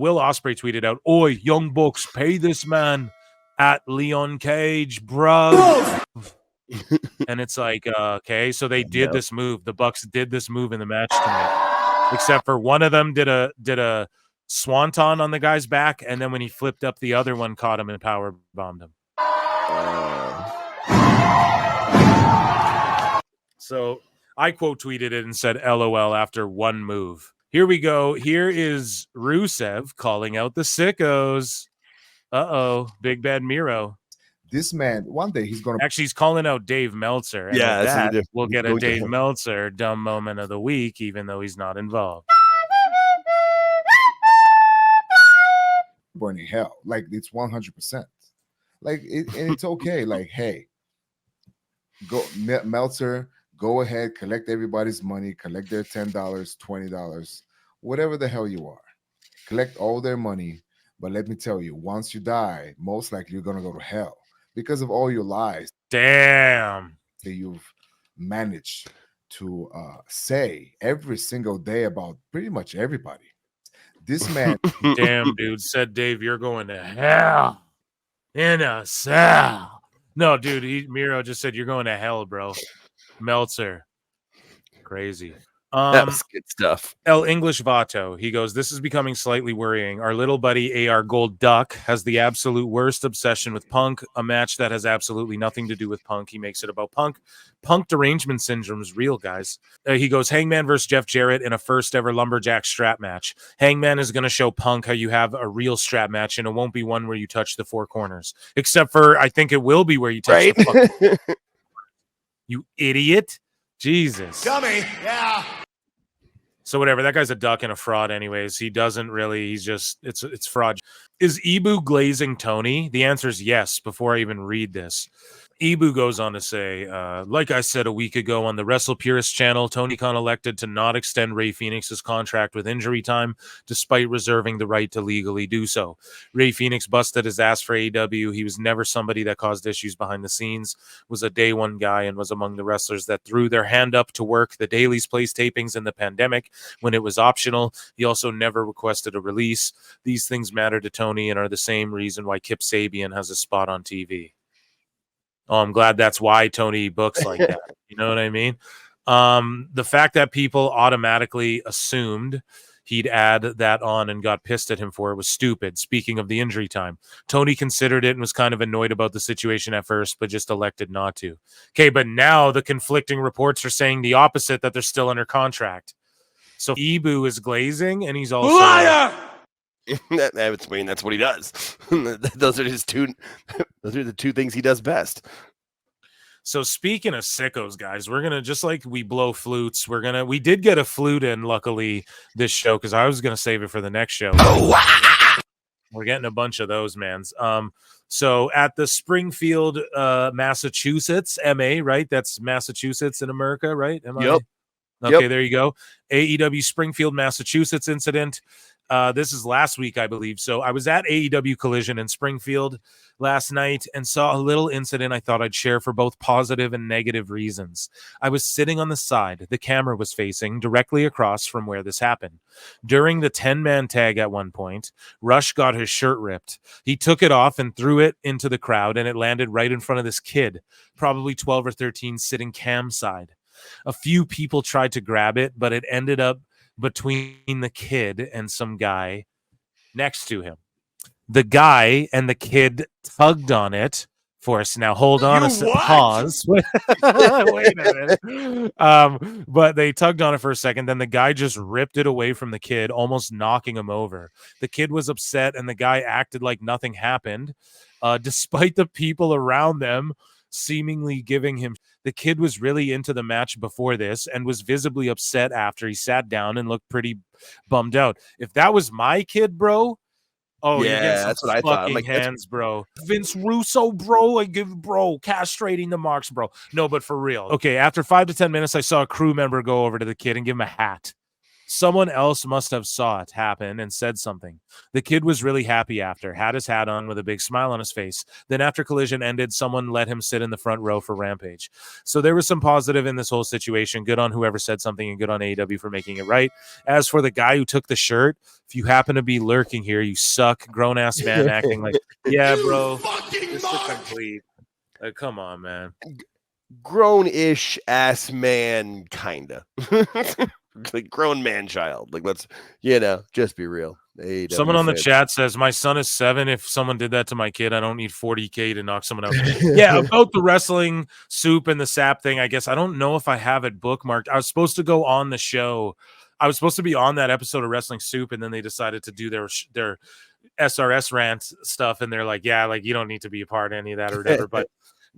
Will Ospreay tweeted out, "Oi, Young Bucks, pay this man at Leon Cage, bro." And it's like, okay, so they did this move. The Bucks did this move in the match tonight, except for one of them did a swanton on the guy's back, and then when he flipped up, the other one caught him and power bombed him. So I quote tweeted it and said LOL after one move. Here we go. Here is Rusev calling out the sickos. Big bad Miro. This man, one day he's going to... Actually, he's calling out Dave Meltzer. And that, we'll get a Dave Meltzer dumb moment of the week, even though he's not involved. Burning hell. Like, it's 100%. Like, and it's okay. Like, hey, go Meltzer, go ahead, collect everybody's money, collect their $10, $20, whatever the hell you are. Collect all their money. But let me tell you, once you die, most likely you're going to go to hell. Because of all your lies, damn, that you've managed to say every single day about pretty much everybody. This man, damn, dude, said Dave, you're going to hell in a cell. No, dude, Miro just said you're going to hell, bro. Meltzer, crazy. That's good stuff. El English Vato, he goes, this is becoming slightly worrying. Our little buddy AR Gold Duck has the absolute worst obsession with Punk, a match that has absolutely nothing to do with Punk. He makes it about Punk. Punk derangement syndrome is real, guys. He goes, Hangman versus Jeff Jarrett in a first ever lumberjack strap match. Hangman is going to show Punk how you have a real strap match, and it won't be one where you touch the four corners. Except for, I think it will be where you touch the fuck. You idiot. Jesus. Dummy. Yeah. So whatever, that guy's a duck and a fraud anyways. He doesn't really, he's just, it's fraud. Is Ibu glazing Tony? The answer is yes, before I even read this. Ibu goes on to say, like I said a week ago on the Wrestle Purist channel, Tony Khan elected to not extend Rey Fenix's contract with injury time, despite reserving the right to legally do so. Rey Fenix busted his ass for AEW. He was never somebody that caused issues behind the scenes, was a day one guy, and was among the wrestlers that threw their hand up to work the Daily's Place tapings in the pandemic when it was optional. He also never requested a release. These things matter to Tony and are the same reason why Kip Sabian has a spot on TV. Oh, I'm glad that's why Tony books like that. You know what I mean? The fact that people automatically assumed he'd add that on and got pissed at him for it was stupid. Speaking of the injury time, Tony considered it and was kind of annoyed about the situation at first, but just elected not to. Okay, but now the conflicting reports are saying the opposite, that they're still under contract. So Ibu is glazing, and he's also... Liar! That's what he does. Those are the two things he does best. So speaking of sickos, guys, we're gonna, just like we blow flutes, we did get a flute in, luckily, this show, because I was gonna save it for the next show. We're getting a bunch of those, mans. So at the Springfield, Massachusetts, MA, right? That's Massachusetts in America, right? Yep. Okay, there you go. AEW Springfield, Massachusetts incident. This is last week, I believe. So I was at AEW Collision in Springfield last night and saw a little incident I thought I'd share for both positive and negative reasons. I was sitting on the side. The camera was facing directly across from where this happened. During the 10-man tag at one point, Rush got his shirt ripped. He took it off and threw it into the crowd, and it landed right in front of this kid, probably 12 or 13, sitting cam side. A few people tried to grab it, but it ended up between the kid and some guy next to him. The guy and the kid tugged on it for us. Now hold on pause. Wait a minute. But they tugged on it for a second. Then the guy just ripped it away from the kid, almost knocking him over. The kid was upset, and the guy acted like nothing happened, despite the people around them seemingly giving him. The kid was really into the match before this and was visibly upset after. He sat down and looked pretty bummed out. If that was my kid, bro, yeah, that's what I thought. Like, hands, bro. Vince Russo, bro, castrating the marks, bro. No, but for real. Okay, after 5 to 10 minutes, I saw a crew member go over to the kid and give him a hat. Someone else must have saw it happen and said something. The kid was really happy after, had his hat on with a big smile on his face. Then after Collision ended, someone let him sit in the front row for Rampage. So there was some positive in this whole situation. Good on whoever said something and good on AEW for making it right. As for the guy who took the shirt, if you happen to be lurking here, you suck. Grown-ass man acting like, yeah, bro. This is complete. Come on, man. Grown-ish ass man, kinda. Like grown man child. Like, let's, just be real. AEW Someone on the fans. chat says, my son is 7. If someone did that to my kid, I don't need 40K to knock someone out. Yeah, about the wrestling soup and the sap thing, I guess. I don't know if I have it bookmarked. I was supposed to go on the show. I was supposed to be on that episode of Wrestling Soup, and then they decided to do their SRS rant stuff, and they're like, yeah, like, you don't need to be a part of any of that or whatever. But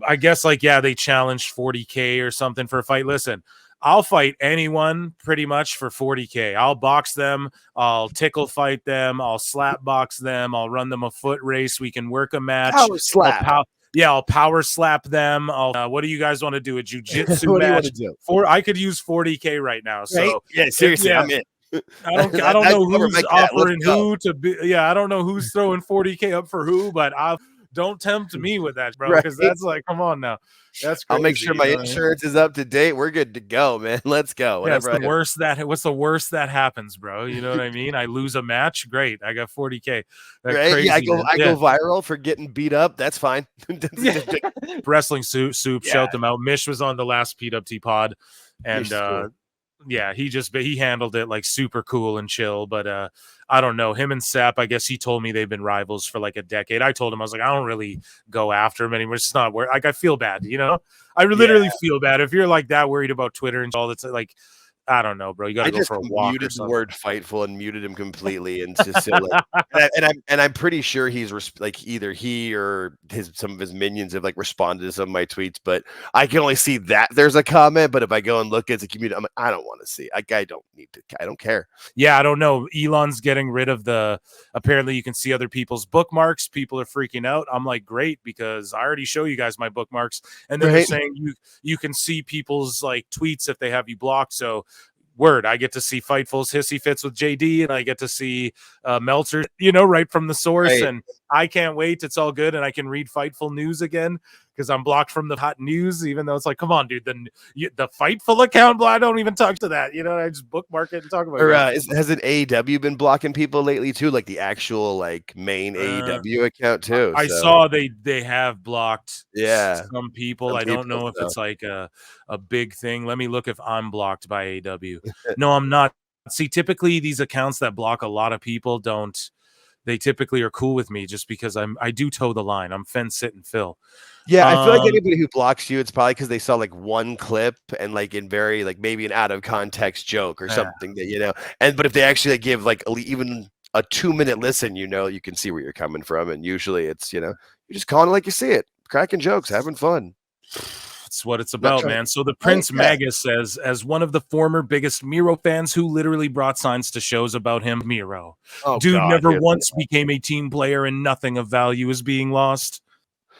I guess, like, yeah, they challenged 40K or something for a fight. Listen, I'll fight anyone pretty much for 40K. I'll box them. I'll tickle fight them. I'll slap box them. I'll run them a foot race. We can work a match. Power slap. I'll power slap them. What do you guys want to do? A jiu-jitsu What do you match? want to do? I could use 40K right now. So right? Yeah, seriously, I'm in. I don't know who's offering who to be. Yeah, I don't know who's throwing 40K up for who, but don't tempt me with that, bro, because that's like, come on now. That's crazy. I'll make sure my insurance is up to date. We're good to go, man. Let's go. What's the worst that happens, bro? You know what I mean? I lose a match. Great. I got 40K. That's right? crazy, I go viral for getting beat up. That's fine. Wrestling soup. Shout them out. Mish was on the last PWT pod, and cool. Yeah, he handled it like super cool and chill. But I don't know, him and Sapp, I guess he told me they've been rivals for like a decade. I told him, I was like, I don't really go after him anymore. It's just not where, like, I feel bad, I literally feel bad if you're like that worried about Twitter and all. That's like, I don't know, bro. You got to go for a walk. I muted the word "fightful" and muted him completely, and just so like, I'm pretty sure he's like either he or some of his minions have like responded to some of my tweets, but I can only see that there's a comment. But if I go and look at the community, I'm like, I don't want to see. I don't need to. I don't care. Yeah, I don't know. Elon's getting rid of apparently you can see other people's bookmarks. People are freaking out. I'm like, great, because I already show you guys my bookmarks, and then they're saying you can see people's like tweets if they have you blocked. So word, I get to see Fightful's hissy fits with JD, and I get to see Meltzer, right from the source, right. And I can't wait. It's all good, and I can read Fightful news again because I'm blocked from the hot news, even though it's like, come on, dude, the Fightful account, I don't even talk to that. I just bookmark it and talk about it. Hasn't AEW been blocking people lately too, like the actual like main AEW account too? I saw they have blocked some people. Some I don't know if it's like a big thing. Let me look if I'm blocked by AEW. No, I'm not. See, typically these accounts that block a lot of people they typically are cool with me just because I do toe the line. I'm fence sit and fill. Yeah, I feel like anybody who blocks you, it's probably because they saw like one clip and like in very like maybe an out of context joke or something that but if they actually give like even a 2-minute listen, you can see where you're coming from, and usually it's you're just calling it like you see it, cracking jokes, having fun. That's what it's about, man. So the Prince Magus says, as one of the former biggest Miro fans who literally brought signs to shows about him, Miro. Never once became a team player, and nothing of value is being lost.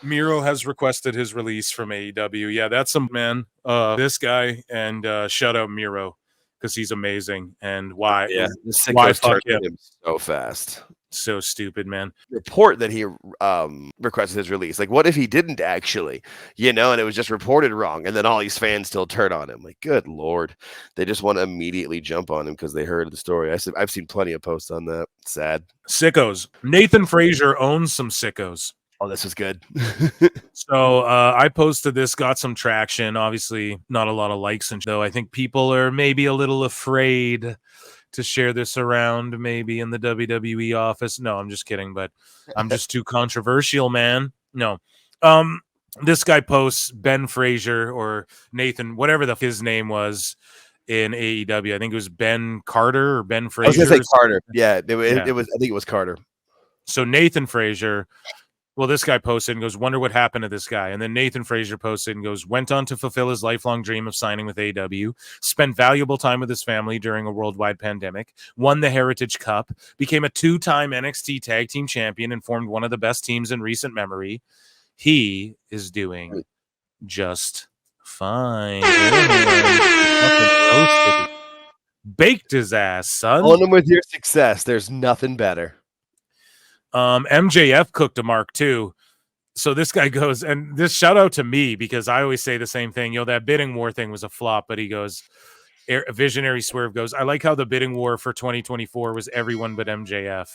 Miro has requested his release from AEW. Yeah, that's some man. This guy, and shout out Miro because he's amazing. And why? Yeah, why fuck him so fast? So stupid, man. Report that he requested his release. Like, what if he didn't actually, and it was just reported wrong, and then all these fans still turn on him? Like, good Lord, they just want to immediately jump on him because they heard the story. I've seen plenty of posts on that. Sad. Sickos. Nathan Frazer owns some sickos. Oh, this is good. So I posted this, got some traction. Obviously, not a lot of likes, and though I think people are maybe a little afraid to share this around, maybe in the WWE office. No, I'm just kidding, but I'm just too controversial, man. No. This guy posts Ben Frazer or Nathan, whatever his name was in AEW. I think it was Ben Carter or Ben Frazer. I was gonna say Carter. Yeah, it was. I think it was Carter. So Nathan Frazer. Well, this guy posted and goes, wonder what happened to this guy. And then Nathan Frazer posted and goes, went on to fulfill his lifelong dream of signing with AEW, spent valuable time with his family during a worldwide pandemic, won the Heritage Cup, became a 2-time NXT Tag Team Champion, and formed one of the best teams in recent memory. He is doing just fine. baked his ass, son. Own him with your success. There's nothing better. MJF cooked a mark too. So this guy goes, and this shout out to me because I always say the same thing. That bidding war thing was a flop, but he goes, Visionary Swerve goes, I like how the bidding war for 2024 was everyone but MJF.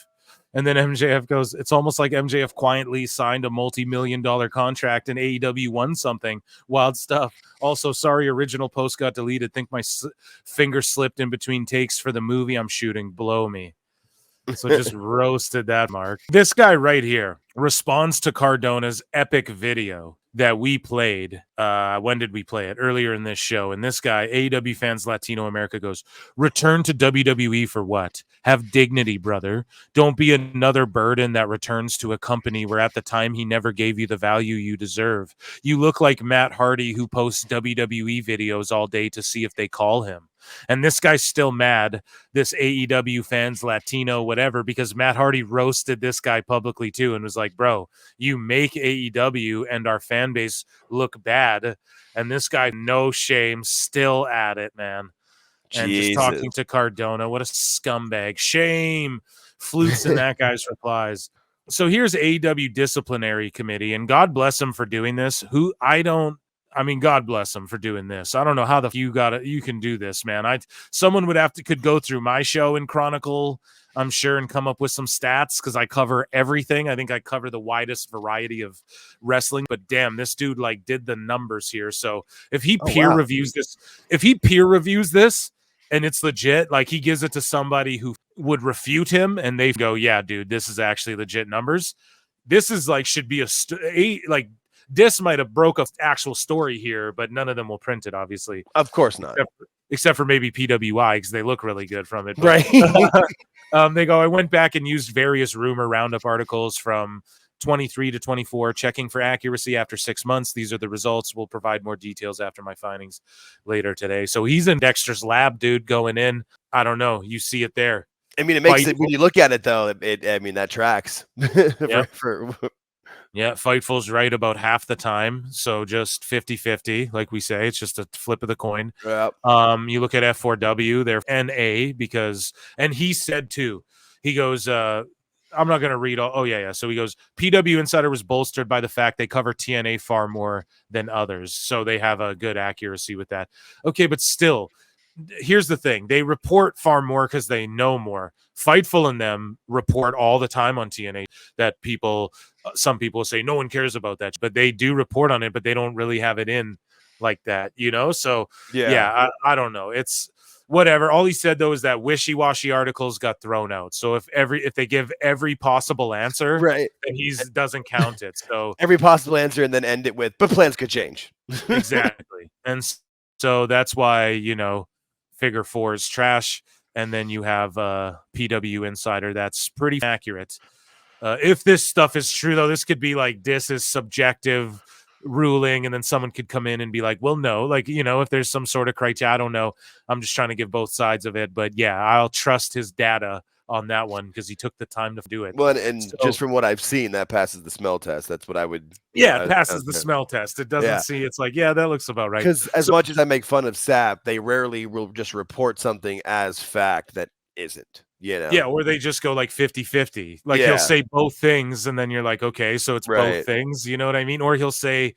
And then MJF goes, it's almost like MJF quietly signed a multi-million-dollar contract and AEW won something. Wild stuff. Also, sorry, original post got deleted. Think my finger slipped in between takes for the movie I'm shooting. Blow me. So just roasted that mark. This guy right here responds to Cardona's epic video that we played. When did we play it? Earlier in this show. And this guy, AEW Fans Latino America, goes, return to WWE for what? Have dignity, brother. Don't be another burden that returns to a company where at the time he never gave you the value you deserve. You look like Matt Hardy who posts WWE videos all day to see if they call him. And this guy's still mad, this AEW Fans Latino whatever, because Matt Hardy roasted this guy publicly too and was like, bro, you make AEW and our fan base look bad. And this guy, no shame, still at it, man. And Jesus. just talking to Cardona, what a scumbag. Shame. Flutes in that guy's replies. So here's AEW disciplinary committee, and God bless him for doing this. God bless him for doing this. I don't know how you can do this, man. Someone could go through my show and chronicle, I'm sure, and come up with some stats because I cover everything. I think I cover the widest variety of wrestling, but damn, this dude did the numbers here. So if he reviews this and it's legit, he gives it to somebody who would refute him and they go, yeah, dude, this is actually legit numbers. This is should be Dis might have broke an actual story here, but none of them will print it, obviously. Of course not. Except for maybe PWI, because they look really good from it. But, right. They go, I went back and used various rumor roundup articles from 23 to 24, checking for accuracy after 6 months. These are the results. We'll provide more details after my findings later today. So he's in Dexter's lab, dude, going in. I don't know. You see it there. I mean, it makes it, when you look at it, though, that tracks. Yeah, Fightful's right about half the time, so just 50-50, like we say. It's just a flip of the coin. Yep. You look at F4W, they're NA and he said too, he goes, I'm not going to read all. Oh, yeah. So he goes, PW Insider was bolstered by the fact they cover TNA far more than others, so they have a good accuracy with that. Okay, but still, here's the thing. They report far more because they know more. Fightful and them report all the time on TNA that some people say no one cares about that, but they do report on it, but they don't really have it in like that, So yeah, I don't know. It's whatever. All he said though is that wishy-washy articles got thrown out. So if they give every possible answer, right, then he doesn't count it. So every possible answer and then end it with, but plans could change. Exactly. And so that's why, Figure 4 is trash, and then you have PW Insider that's pretty accurate. If this stuff is true, though, this could be this is subjective ruling, and then someone could come in and be like, well, no, if there's some sort of criteria, I don't know. I'm just trying to give both sides of it, but yeah, I'll trust his data on that one because he took the time to do it. Well, and so, just from what I've seen, that passes the smell test. That's what I would. Yeah, it passes the smell test. It doesn't see. It's that looks about right. Because as much as I make fun of Sapp, they rarely will just report something as fact that isn't. Yeah, or they just go 50-50. He'll say both things, and then you're like, okay, so it's both things. You know what I mean? Or he'll say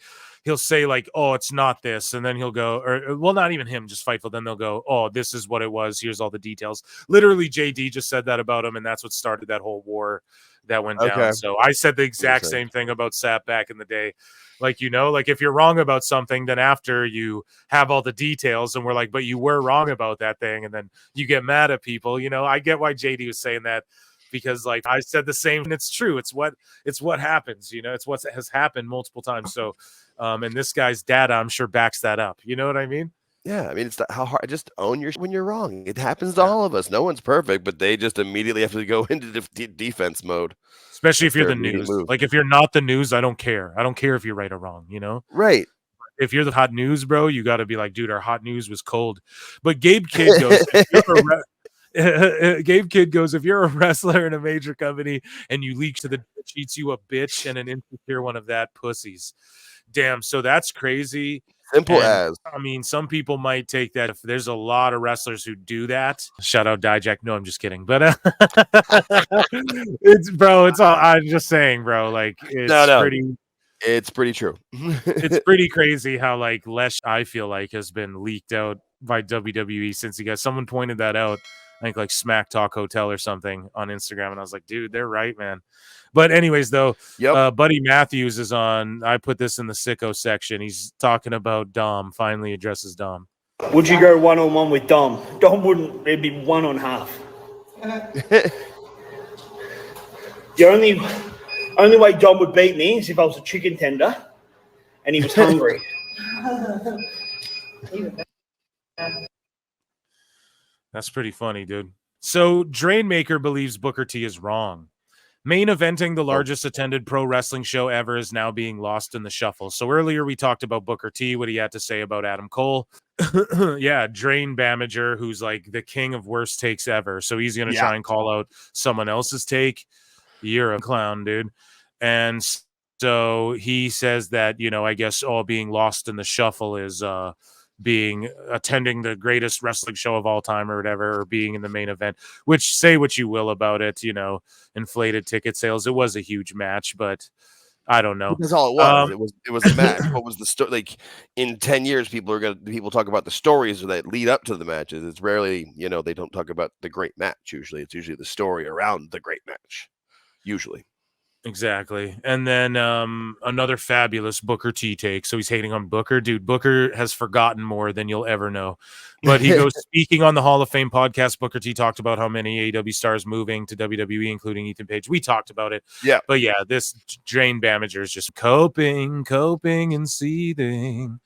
oh, it's not this, and then he'll go, or well, not even him, just Fightful. Then they'll go, oh, this is what it was. Here's all the details. Literally, JD just said that about him, and that's what started that whole war that went down. So I said the exact same thing about Sapp back in the day. If you're wrong about something, then after you have all the details, and we're like, but you were wrong about that thing, and then you get mad at people. I get why JD was saying that. Because I said the same, and it's true. It's what happens, it's what has happened multiple times. So, and this guy's data, I'm sure, backs that up. You know what I mean? Yeah, I mean, it's how hard. Just own when you're wrong. It happens to all of us. No one's perfect, but they just immediately have to go into defense mode. Especially if you're the news. If you're not the news, I don't care. I don't care if you're right or wrong. Right. If you're the hot news, bro, you got to be like, dude, our hot news was cold. But Gabe Kidd goes. Gabe Kidd goes, if you're a wrestler in a major company and you leak to the cheats you a bitch and an insecure one of that pussies. Damn, so that's crazy. Simple And, as. I mean, some people might take that. If there's a lot of wrestlers who do that. Shout out Dijak. No, I'm just kidding. But it's all. I'm just saying, bro. Like It's pretty true. it's pretty crazy how like less I feel like has been leaked out by WWE since you guys. Someone pointed that out. I think like Smack Talk Hotel or something on Instagram, and I was like, dude, they're right, man. But anyways, though, Buddy Matthews is on. I put this in the sicko section. He's talking about Dom. Finally addresses Dom. Would you go 1-on-1 with Dom? Dom wouldn't. It'd be 1 on half. The only way Dom would beat me is if I was a chicken tender and he was hungry. That's pretty funny, dude. So Drainmaker believes Booker T is wrong. Main eventing the largest attended pro wrestling show ever is now being lost in the shuffle. So earlier we talked about Booker T, what he had to say about Adam Cole. Yeah, Drain Bamager, who's like the king of worst takes ever. So he's going to try and call out someone else's take. You're a clown, dude. And so he says that, I guess all being lost in the shuffle is attending the greatest wrestling show of all time or whatever, or being in the main event, which say what you will about it, inflated ticket sales. It was a huge match, but I don't know. That's all it was. It was a match. What was the story? Like in 10 years, people talk about the stories that lead up to the matches. It's rarely, they don't talk about the great match. Usually it's usually the story around the great match. Usually. Exactly. And then another fabulous Booker T take. So he's hating on Booker. Dude, Booker has forgotten more than you'll ever know. But he goes, speaking on the Hall of Fame podcast, Booker T talked about how many AEW stars moving to WWE, including Ethan Page. We talked about it. Yeah. But yeah, this Drain Bamager is just coping and seething.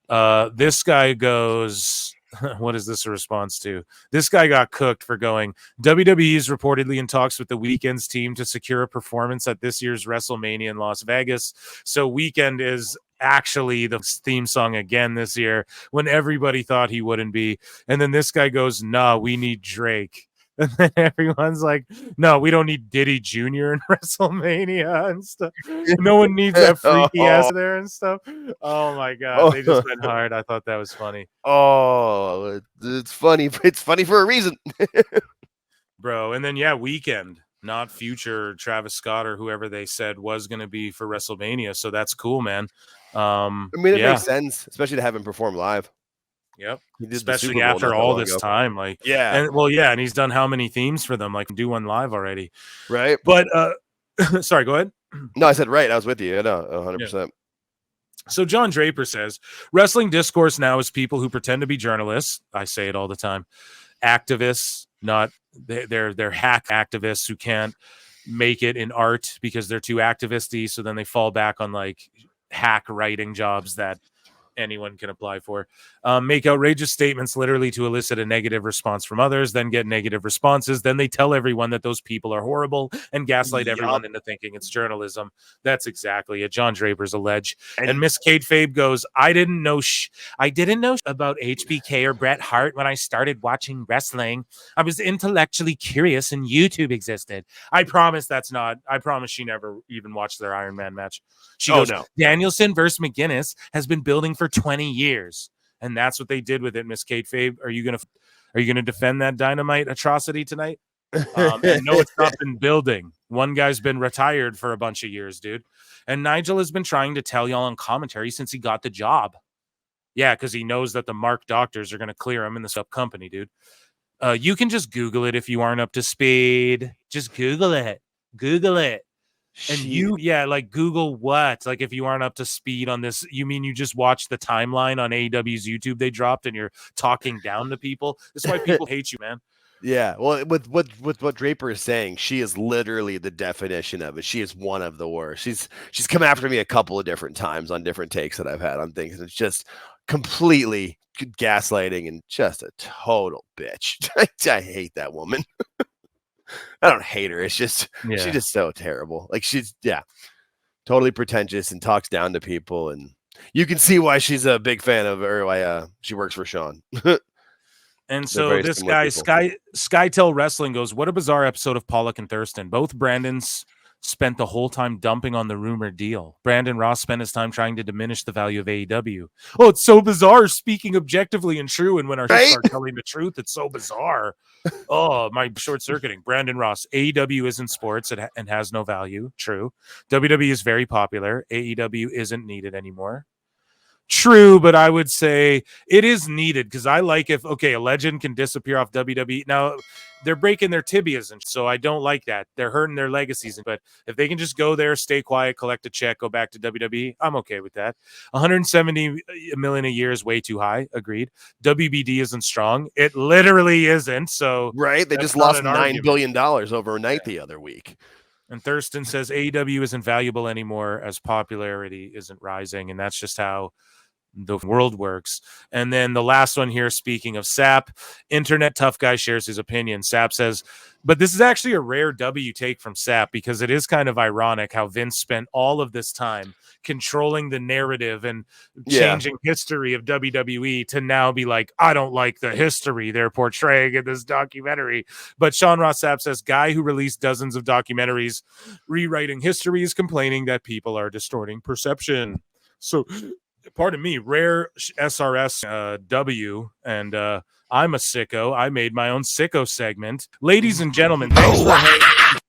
This guy goes... What is this a response to? This guy got cooked for going, WWE is reportedly in talks with the Weeknd's team to secure a performance at this year's WrestleMania in Las Vegas. So Weeknd is actually the theme song again this year when everybody thought he wouldn't be. And then this guy goes, nah, we need Drake. And then everyone's like, no, we don't need Diddy Jr. in WrestleMania and stuff. No one needs that freaky ass there and stuff. Oh my God. They just went hard. I thought that was funny. Oh, it's funny. It's funny for a reason. Bro. And then, Weeknd, not future Travis Scott or whoever they said was going to be for WrestleMania. So that's cool, man. I mean, it makes sense, especially to have him perform live. Yep. Especially after all this time. Like, and he's done how many themes for them? Like, do one live already. Right. But sorry, go ahead. No, I said right. I was with you. No, 100%. Yeah. So John Draper says wrestling discourse now is people who pretend to be journalists. I say it all the time. Activists, not they're hack activists who can't make it in art because they're too activisty. So then they fall back on like hack writing jobs that anyone can apply for, make outrageous statements literally to elicit a negative response from others, then get negative responses. Then they tell everyone that those people are horrible and gaslight everyone into thinking it's journalism. That's exactly it. John Draper's allege. And Miss Kate Fabe goes, I didn't know about HBK or Bret Hart when I started watching wrestling. I was intellectually curious and YouTube existed. I promise she never even watched their Iron Man match. She goes, no. Danielson versus McGuinness has been building for 20 years. And that's what they did with it, Miss Kate Fabe. Are you gonna defend that Dynamite atrocity tonight? And no, it's not been building. One guy's been retired for a bunch of years, dude. And Nigel has been trying to tell y'all on commentary since he got the job. Yeah, because he knows that the Mark doctors are gonna clear him in the sub company, dude. You can just Google it if you aren't up to speed. Just Google it. And like Google what? Like if you aren't up to speed on this, you mean you just watch the timeline on AEW's YouTube they dropped and you're talking down to people? That's why people hate you, man. Yeah, well, with what Draper is saying, she is literally the definition of it. She is one of the worst. She's come after me a couple of different times on different takes that I've had on things. It's just completely gaslighting and just a total bitch. I hate that woman. I don't hate her. It's just she's just so terrible. Like she's totally pretentious and talks down to people, and you can see why she's a big fan of her. Why she works for Sean. And so this guy, Skytel Wrestling goes, what a bizarre episode of Pollock and Thurston. Both Brandons spent the whole time dumping on the rumored deal. Brandon Ross spent his time trying to diminish the value of AEW. Oh, it's so bizarre speaking objectively and true. And when our Right? start telling the truth, it's so bizarre. Oh, my short circuiting. Brandon Ross, AEW isn't sports and has no value. True. WWE is very popular. AEW isn't needed anymore. True, but I would say it is needed because I like if, okay, a legend can disappear off WWE. Now, they're breaking their tibias, and so I don't like that. They're hurting their legacies. But if they can just go there, stay quiet, collect a check, go back to WWE, I'm okay with that. 170 million a year is way too high. Agreed. WBD isn't strong. It literally isn't. So Right? They just lost $9 billion overnight the other week. And Thurston says AEW isn't valuable anymore as popularity isn't rising, and that's just how the world works. And then the last one here, speaking of Sapp, Internet Tough Guy shares his opinion. Sapp says, but this is actually a rare W take from Sapp because it is kind of ironic how Vince spent all of this time controlling the narrative and changing history of WWE to now be like, I don't like the history they're portraying in this documentary. But Sean Ross Sapp says, guy who released dozens of documentaries rewriting history is complaining that people are distorting perception. So pardon me, rare SRS W, and I'm a sicko. I made my own sicko segment. Ladies and gentlemen, thanks for